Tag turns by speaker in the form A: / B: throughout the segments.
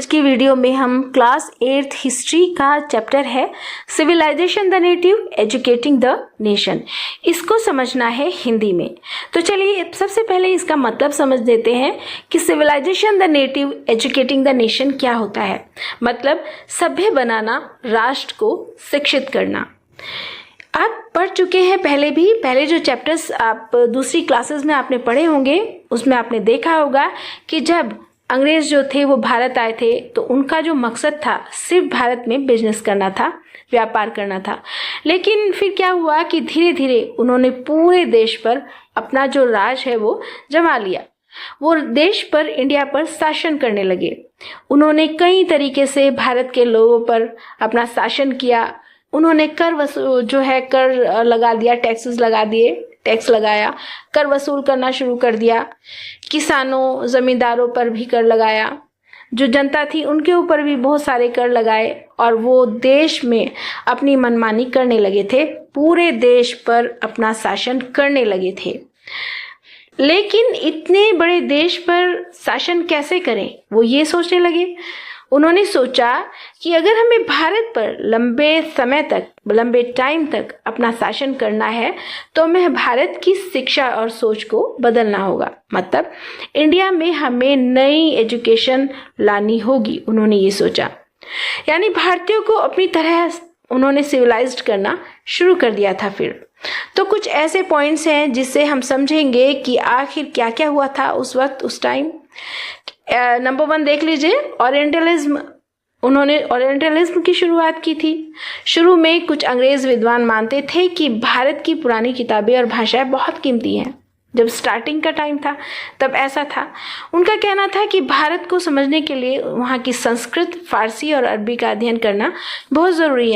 A: आज की वीडियो में हम क्लास 8th हिस्ट्री का चैप्टर है civilization the native educating the nation, इसको समझना है हिंदी में। तो चलिए सबसे पहले इसका मतलब समझ देते हैं कि civilization the native educating the nation क्या होता है। मतलब सभ्य बनाना, राष्ट्र को शिक्षित करना। आप पढ़ चुके हैं पहले जो चैप्टर्स आप दूसरी क्लासेस में आपने पढ़े होंगे, उसमें आपने देखा होगा कि जब अंग्रेज जो थे वो भारत आए थे तो उनका जो मकसद था सिर्फ भारत में बिजनेस करना था, व्यापार करना था। लेकिन फिर क्या हुआ कि धीरे धीरे उन्होंने पूरे देश पर अपना जो राज है वो जमा लिया। वो देश पर, इंडिया पर शासन करने लगे। उन्होंने कई तरीके से भारत के लोगों पर अपना शासन किया। उन्होंने कर लगा दिया, टैक्स लगाया, कर वसूल करना शुरू कर दिया। किसानों, जमींदारों पर भी कर लगाया। जो जनता थी उनके ऊपर भी बहुत सारे कर लगाए और वो देश में अपनी मनमानी करने लगे थे, पूरे देश पर अपना शासन करने लगे थे। लेकिन इतने बड़े देश पर शासन कैसे करें, वो ये सोचने लगे। उन्होंने सोचा कि अगर हमें भारत पर लंबे टाइम तक अपना शासन करना है तो हमें भारत की शिक्षा और सोच को बदलना होगा। मतलब इंडिया में हमें नई एजुकेशन लानी होगी, उन्होंने ये सोचा। यानी भारतीयों को अपनी तरह उन्होंने सिविलाइज्ड करना शुरू कर दिया था। फिर तो कुछ ऐसे पॉइंट्स हैं जिससे हम समझेंगे कि आखिर क्या क्या हुआ था उस वक्त, उस टाइम। नंबर 1 देख लीजिए, ओरिएंटलिज्म। उन्होंने ओरिएंटलिज्म की शुरुआत की थी। शुरू में कुछ अंग्रेज विद्वान मानते थे कि भारत की पुरानी किताबें और भाषाएं बहुत कीमती हैं। जब स्टार्टिंग का टाइम था तब ऐसा था। उनका कहना था कि भारत को समझने के लिए वहाँ की संस्कृत, फारसी और अरबी का अध्ययन करना बहुत ज़रूरी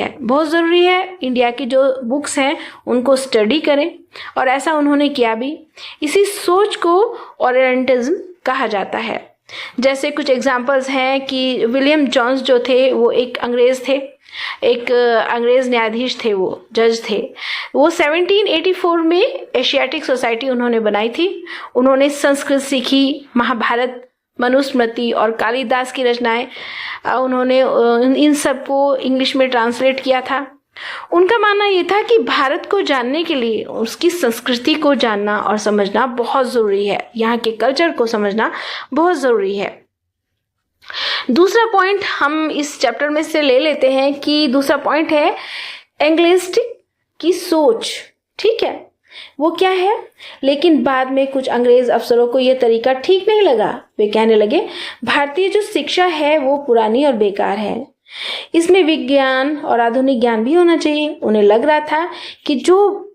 A: है। इंडिया की जो बुक्स हैं उनको स्टडी करें, और ऐसा उन्होंने किया भी। इसी सोच को ओरिएंटलिज्म कहा जाता है। जैसे कुछ एग्जाम्पल्स हैं कि विलियम जोन्स जो थे वो एक अंग्रेज थे, एक अंग्रेज न्यायाधीश थे, वो जज थे। वो 1784 में एशियाटिक सोसाइटी उन्होंने बनाई थी। उन्होंने संस्कृत सीखी, महाभारत, मनुस्मृति और कालिदास की रचनाएं उन्होंने इन सबको इंग्लिश में ट्रांसलेट किया था। उनका मानना ये था कि भारत को जानने के लिए उसकी संस्कृति को जानना और समझना बहुत ज़रूरी है, यहाँ के कल्चर को समझना बहुत ज़रूरी है। दूसरा पॉइंट हम इस चैप्टर में से ले लेते हैं कि दूसरा पॉइंट है एंग्लिस्टिक की सोच। ठीक है, वो क्या है? लेकिन बाद में कुछ अंग्रेज अफसरों को ये तरीका ठीक नहीं लगा। वे कहने लगे भारतीय जो शिक्षा है वो पुरानी और बेकार है, इसमें विज्ञान और आधुनिक ज्ञान भी होना चाहिए। उन्हें लग रहा था कि जो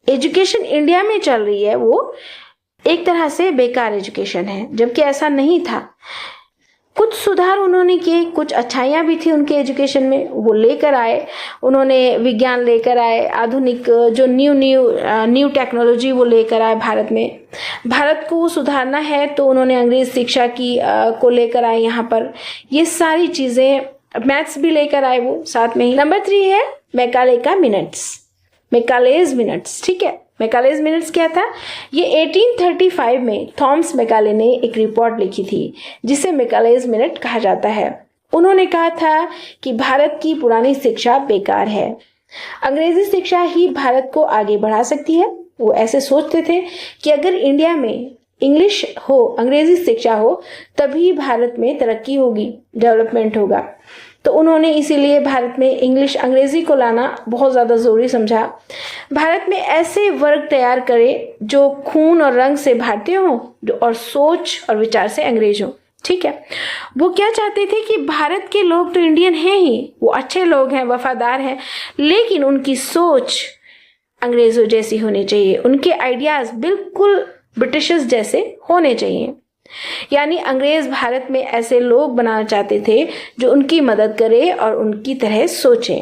A: एजुकेशन इंडिया में चल रही है वो एक तरह से बेकार एजुकेशन है, जबकि ऐसा नहीं था। कुछ सुधार उन्होंने किए, कुछ अच्छाइयाँ भी थी उनके एजुकेशन में, वो लेकर आए। उन्होंने विज्ञान लेकर आए, आधुनिक जो न्यू टेक्नोलॉजी वो लेकर आए भारत में। भारत को सुधारना है तो उन्होंने अंग्रेज शिक्षा की को लेकर आए यहाँ पर। ये सारी चीज़ें, मैथ्स भी लेकर आए वो साथ में ही। नंबर 3 है मैकालेज मिनट्स। ठीक है, मैकालेज मिनट्स क्या था? ये 1835 में थॉमस मैकाले ने एक रिपोर्ट लिखी थी जिसे मैकालेज मिनट कहा जाता है। उन्होंने कहा था कि भारत की पुरानी शिक्षा बेकार है, अंग्रेजी शिक्षा ही भारत को आगे बढ़ा सकती है। वो ऐसे सोचते थे कि अगर इंडिया में इंग्लिश हो, अंग्रेजी शिक्षा हो, तभी भारत में तरक्की होगी, डेवलपमेंट होगा। तो उन्होंने इसीलिए भारत में अंग्रेजी को लाना बहुत ज़्यादा ज़रूरी समझा। भारत में ऐसे वर्ग तैयार करे जो खून और रंग से भारतीय हो और सोच और विचार से अंग्रेज हो। ठीक है, वो क्या चाहते थे कि भारत के लोग तो इंडियन हैं ही, वो अच्छे लोग हैं, वफादार हैं, लेकिन उनकी सोच अंग्रेजों जैसी होनी चाहिए। उनके आइडियाज़ बिल्कुल ब्रिटिशर्स जैसे होने चाहिए। यानी अंग्रेज भारत में ऐसे लोग बनाना चाहते थे जो उनकी मदद करे और उनकी तरह सोचें।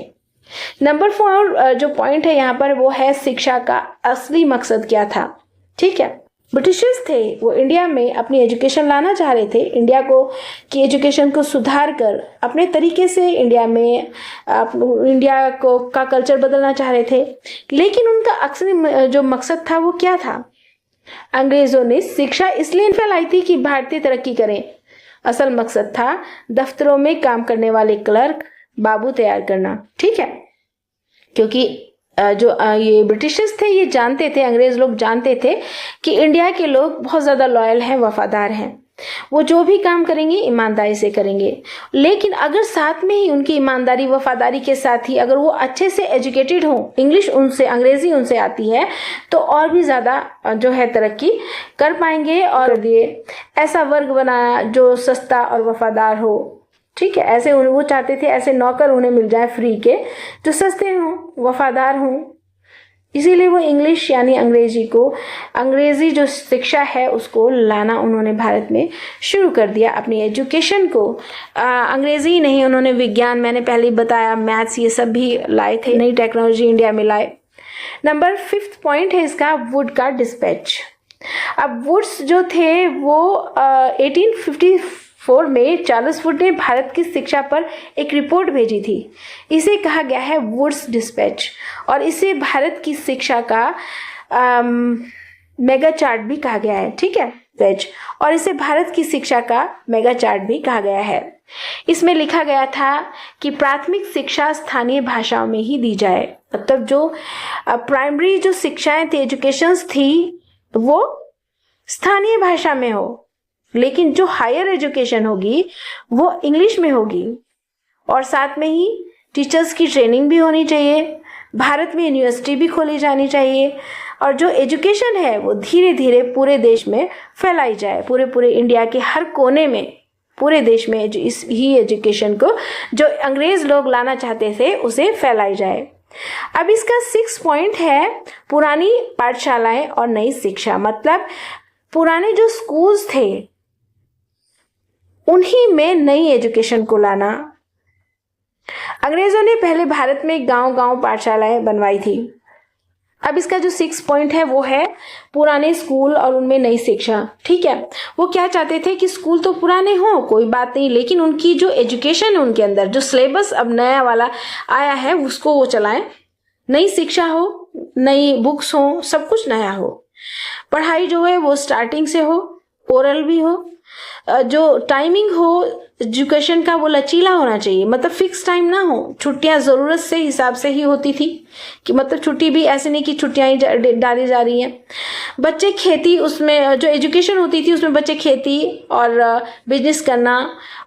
A: नंबर 4 जो पॉइंट है यहाँ पर वो है शिक्षा का असली मकसद क्या था। ठीक है, ब्रिटिशर्स थे, वो इंडिया में अपनी एजुकेशन लाना चाह रहे थे, इंडिया की एजुकेशन को सुधार कर अपने तरीके से इंडिया का कल्चर बदलना चाह रहे थे। लेकिन उनका असली जो मकसद था वो क्या था? अंग्रेजों ने शिक्षा इसलिए फैलाई थी कि भारतीय तरक्की करें, असल मकसद था दफ्तरों में काम करने वाले क्लर्क बाबू तैयार करना। ठीक है, क्योंकि ये ब्रिटिशर्स थे, ये जानते थे, अंग्रेज लोग जानते थे कि इंडिया के लोग बहुत ज़्यादा लॉयल हैं, वफादार हैं, वो जो भी काम करेंगे ईमानदारी से करेंगे। लेकिन अगर साथ में ही उनकी ईमानदारी वफादारी के साथ ही अगर वो अच्छे से एजुकेटेड हो, इंग्लिश उनसे, अंग्रेजी उनसे आती है, तो और भी ज़्यादा जो है तरक्की कर पाएंगे। और ये ऐसा वर्ग बनाया जो सस्ता और वफादार हो। ठीक है, ऐसे वो चाहते थे ऐसे नौकर उन्हें मिल जाए फ्री के जो सस्ते हों, वफादार हों। इसीलिए वो इंग्लिश यानी अंग्रेजी जो शिक्षा है उसको लाना उन्होंने भारत में शुरू कर दिया। अपनी एजुकेशन को अंग्रेजी ही नहीं, उन्होंने विज्ञान, मैंने पहले बताया, मैथ्स, ये सब भी लाए थे, नई टेक्नोलॉजी इंडिया में लाए। नंबर 5 पॉइंट है इसका, वुड का डिस्पैच। अब वुड्स जो थे वो 1854 में चार्ल्स वुड ने भारत की शिक्षा पर एक रिपोर्ट भेजी थी। इसे कहा गया है वुड्स डिस्पैच, और इसे भारत की शिक्षा का मेगा चार्ट भी कहा गया है। ठीक है, और इसे भारत की शिक्षा का मेगा चार्ट भी कहा गया है। इसमें लिखा गया था कि प्राथमिक शिक्षा स्थानीय भाषाओं में ही दी जाए। मतलब जो प्राइमरी जो शिक्षाएं थी, एजुकेशंस थी, वो स्थानीय भाषा में हो, लेकिन जो हायर एजुकेशन होगी वो इंग्लिश में होगी। और साथ में ही टीचर्स की ट्रेनिंग भी होनी चाहिए, भारत में यूनिवर्सिटी भी खोली जानी चाहिए, और जो एजुकेशन है वो धीरे धीरे पूरे देश में फैलाई जाए, पूरे इंडिया के हर कोने में, पूरे देश में इस ही एजुकेशन को जो अंग्रेज लोग लाना चाहते थे उसे फैलाई जाए। अब इसका 6 पॉइंट है पुरानी पाठशालाएं और नई शिक्षा। मतलब पुराने जो स्कूल्स थे उन्हीं में नई एजुकेशन को लाना। अंग्रेजों ने पहले भारत में गांव-गांव पाठशालाएं बनवाई थी। अब इसका जो 6 पॉइंट है वो है पुराने स्कूल और उनमें नई शिक्षा। ठीक है, वो क्या चाहते थे कि स्कूल तो पुराने हो, कोई बात नहीं, लेकिन उनकी जो एजुकेशन है, उनके अंदर जो सिलेबस अब नया वाला आया है उसको वो चलाएं, नई शिक्षा हो, नई बुक्स हो, सब कुछ नया हो। पढ़ाई जो है वो स्टार्टिंग से हो, ओरल भी हो, जो टाइमिंग हो एजुकेशन का वो लचीला होना चाहिए। मतलब फिक्स टाइम ना हो, छुट्टियां जरूरत से हिसाब से ही होती थी, कि मतलब छुट्टी भी ऐसे नहीं कि छुट्टियां ही डाली जा रही हैं। बच्चे खेती, उसमें जो एजुकेशन होती थी उसमें बच्चे खेती और बिजनेस करना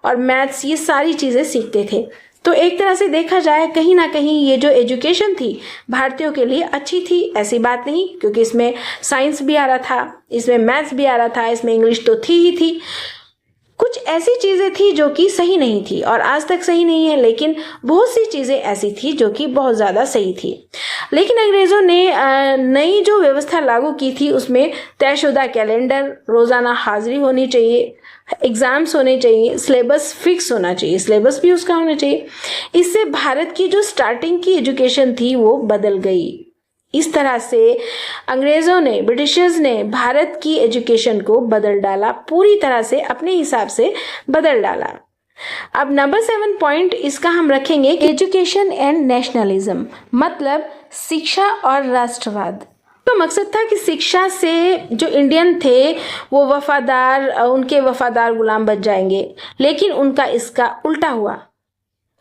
A: और मैथ्स, ये सारी चीजें सीखते थे। तो एक तरह से देखा जाए कहीं ना कहीं ये जो एजुकेशन थी भारतीयों के लिए अच्छी थी, ऐसी बात नहीं, क्योंकि इसमें साइंस भी आ रहा था, इसमें मैथ्स भी आ रहा था, इसमें इंग्लिश तो थी ही थी। कुछ ऐसी चीजें थी जो कि सही नहीं थी और आज तक सही नहीं है, लेकिन बहुत सी चीजें ऐसी थी जो कि बहुत ज्यादा सही थी। लेकिन अंग्रेजों ने नई जो व्यवस्था लागू की थी उसमें तयशुदा कैलेंडर, रोजाना हाजिरी होनी चाहिए, एग्जाम्स होने चाहिए, सिलेबस फिक्स होना चाहिए, सिलेबस भी उसका होना चाहिए। इससे भारत की जो स्टार्टिंग की एजुकेशन थी वो बदल गई। इस तरह से अंग्रेजों ने, ब्रिटिशर्स ने भारत की एजुकेशन को बदल डाला, पूरी तरह से अपने हिसाब से बदल डाला। अब नंबर 7 पॉइंट इसका हम रखेंगे एजुकेशन एंड नेशनलिज्म, मतलब शिक्षा और राष्ट्रवाद। तो मकसद था कि शिक्षा से जो इंडियन थे वो उनके वफादार गुलाम बन जाएंगे, लेकिन उनका इसका उल्टा हुआ।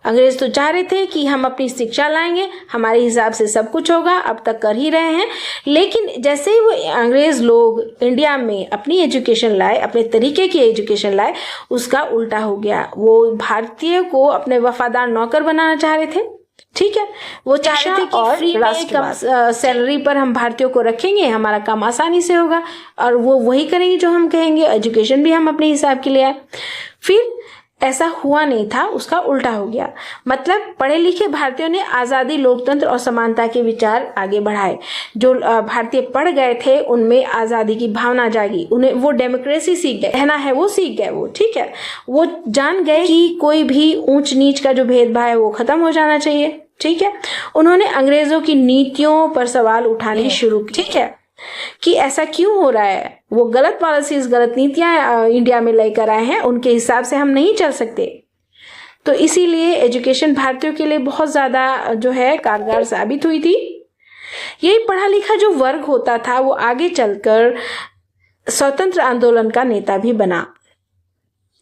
A: अंग्रेज तो चाह रहे थे कि हम अपनी शिक्षा लाएंगे, हमारे हिसाब से सब कुछ होगा, अब तक कर ही रहे हैं, लेकिन जैसे ही वो अंग्रेज लोग इंडिया में अपनी एजुकेशन लाए, अपने तरीके की एजुकेशन लाए, उसका उल्टा हो गया। वो भारतीय को अपने वफादार नौकर बनाना चाह रहे थे। ठीक है, वो चाह रहे थे कि फ्री में कम सैलरी पर हम भारतीयों को रखेंगे, हमारा काम आसानी से होगा और वो वही करेंगे जो हम कहेंगे, एजुकेशन भी हम अपने हिसाब के लिए आए। फिर ऐसा हुआ नहीं था, उसका उल्टा हो गया। मतलब पढ़े लिखे भारतीयों ने आज़ादी, लोकतंत्र और समानता के विचार आगे बढ़ाए। जो भारतीय पढ़ गए थे उनमें आज़ादी की भावना जागी, उन्हें वो डेमोक्रेसी सीख गए, रहना है वो सीख गए। वो ठीक है, वो जान गए कि कोई भी ऊंच नीच का जो भेदभाव है वो खत्म हो जाना चाहिए। ठीक है, उन्होंने अंग्रेजों की नीतियों पर सवाल उठाने शुरू किए। ठीक है, कि ऐसा क्यों हो रहा है, वो गलत पॉलिसीज, गलत नीतियां इंडिया में लेकर आए हैं, उनके हिसाब से हम नहीं चल सकते। तो इसीलिए एजुकेशन भारतीयों के लिए बहुत ज्यादा जो है कारगर साबित हुई थी। यही पढ़ा लिखा जो वर्ग होता था वो आगे चलकर स्वतंत्र आंदोलन का नेता भी बना।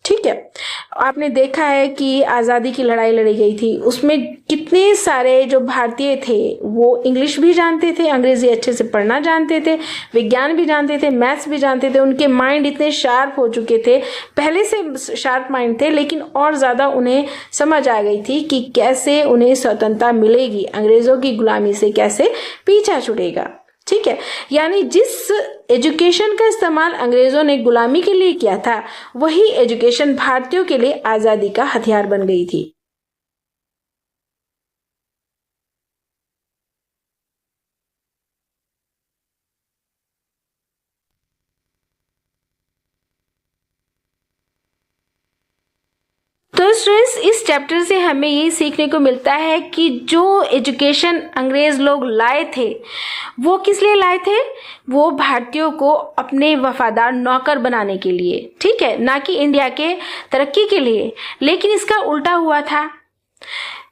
A: ठीक है। आपने देखा है कि आज़ादी की लड़ाई लड़ी गई थी, उसमें कितने सारे जो भारतीय थे वो इंग्लिश भी जानते थे, अंग्रेजी अच्छे से पढ़ना जानते थे, विज्ञान भी जानते थे, मैथ्स भी जानते थे। उनके माइंड इतने शार्प हो चुके थे, पहले से शार्प माइंड थे, लेकिन और ज़्यादा उन्हें समझ आ गई थी कि कैसे उन्हें स्वतंत्रता मिलेगी, अंग्रेज़ों की गुलामी से कैसे पीछा छुड़ेगा। ठीक है, यानी जिस एजुकेशन का इस्तेमाल अंग्रेजों ने गुलामी के लिए किया था, वही एजुकेशन भारतीयों के लिए आजादी का हथियार बन गई थी। तो स्टूडेंट्स, इस चैप्टर से हमें ये सीखने को मिलता है कि जो एजुकेशन अंग्रेज लोग लाए थे वो किस लिए लाए थे, वो भारतीयों को अपने वफादार नौकर बनाने के लिए, ठीक है, ना कि इंडिया के तरक्की के लिए। लेकिन इसका उल्टा हुआ था।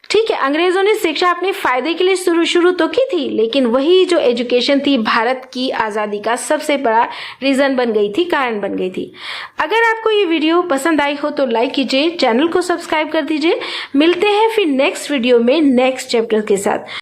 A: ठीक है, अंग्रेजों ने शिक्षा अपने फायदे के लिए शुरू तो की थी, लेकिन वही जो एजुकेशन थी भारत की आज़ादी का सबसे बड़ा रीज़न बन गई थी, कारण बन गई थी। अगर आपको ये वीडियो पसंद आई हो तो लाइक कीजिए, चैनल को सब्सक्राइब कर दीजिए। मिलते हैं फिर नेक्स्ट वीडियो में नेक्स्ट चैप्टर के साथ।